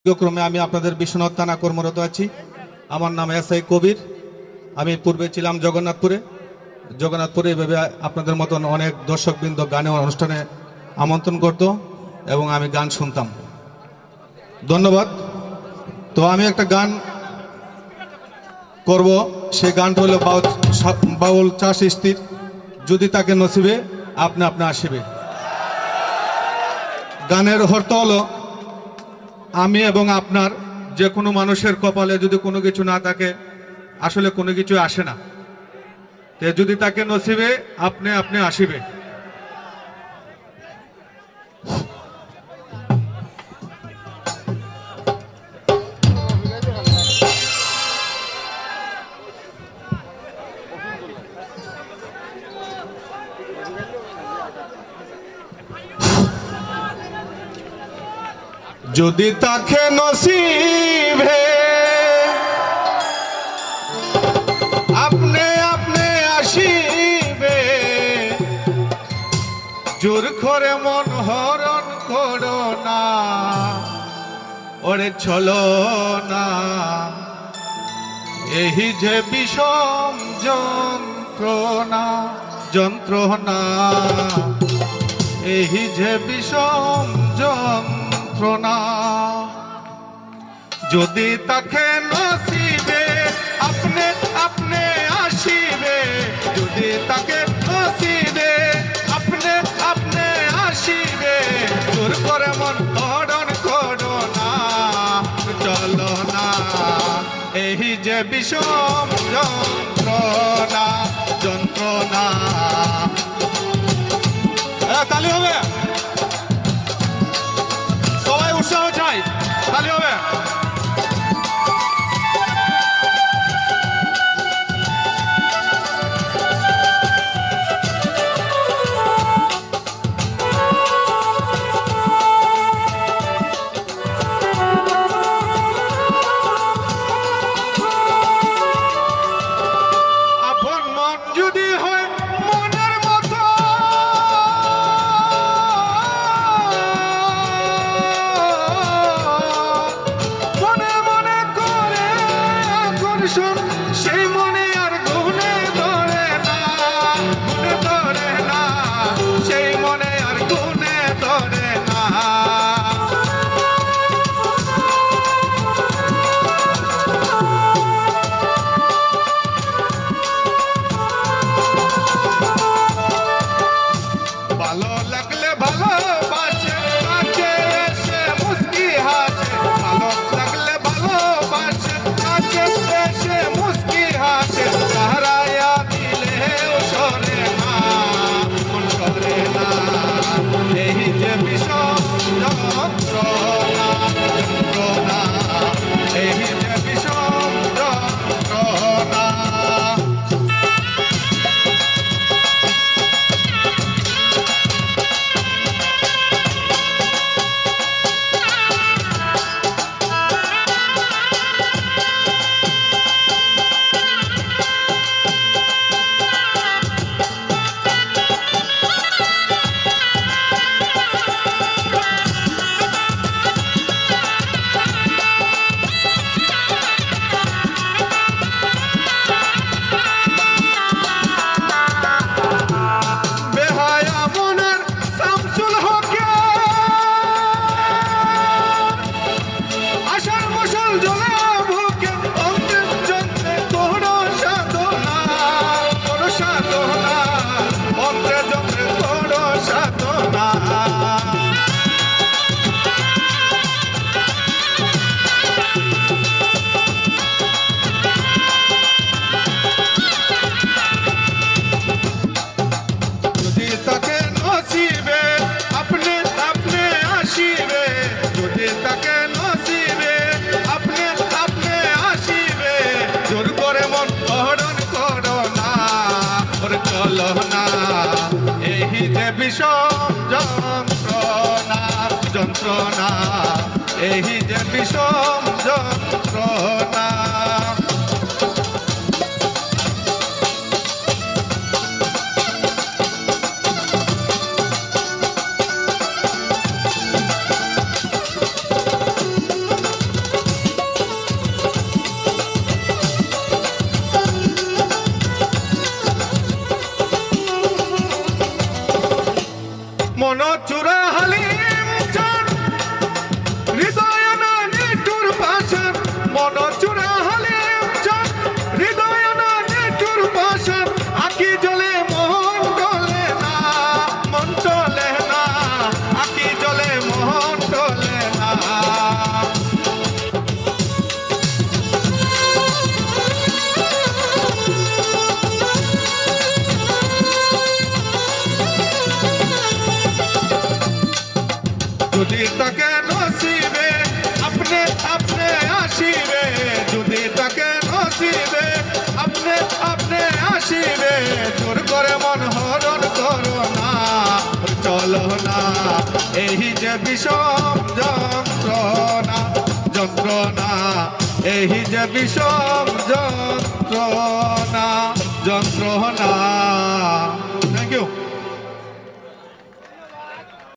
ক্রমে আমি আপনাদের বিশ্বনাথ থানা কর্মরত আছি। আমার নাম এসআই কবির। আমি পূর্বে ছিলাম জগন্নাথপুরে এভাবে আপনাদের মতন অনেক দর্শকবৃন্দ গানের অনুষ্ঠানে আমন্ত্রণ করত এবং আমি গান শুনতাম। ধন্যবাদ। তো আমি একটা গান করব, সেই গানটা হলো বাউল চা সৃষ্টির যদি তাকে নসিবে আপনি আপনি আসিবে। গানের অর্থ হলো আমি এবং আপনার যে কোনো মানুষের কপালে যদি কোনো কিছু না থাকে, আসলে কোনো কিছু আসে না। যদি তাকে নসিবে আপনি আপনি আসিবে। যদি তাকে নসিবে আপনি আপনি আসিবে, জোর করে মন হরণ করো না, ওরে চলো না। এই যে বিষম যন্ত্রণা, এই যে বিষম যন্ত্রণা, যদি তাকে নসিবে আপনি আপনি আসিবে, যদি তাকে নসিবে আপনি আপনি আসিবে, জোর করে মন হরণ করো না, চলো না। এই যে বিষম যন্ত্রণা। তালি হবে, সবাই উৎসাহ চাই, তালি হবে। আপন মন যদি হয় মনের মতো, মনে মনে করে আকর্ষণ, সেই মনে আর গুণে ধরে না, গুণে ধরে না, সেই মনে আর গুণে ধরে না। ভালো লাগলে ভালোবাসে, কাছে এসে মুস্কি হাসে, ভালো লাগলে ভালোবাসে, কাছে এসে মুস্কি হাসে, তাহারায়া দিলেও সরে না, মন সরে না। এই যে বিষম যন্ত্রণা, এই যে বিষম যন্ত্রণা। যদি তাকে নসিবে আপনি আপনি আসিবে, যদি তাকে নসিবে আপনি আপনি আসিবে, জোর করে মন হরণ করো না, ওরে চলো না। এই যে বিষম যন্ত্রণা, এই যে বিষম যন্ত্রণা। যে বিষম যন্ত্রণা যন্ত্রণা এই যে বিষম যন্ত্রণা যন্ত্রণা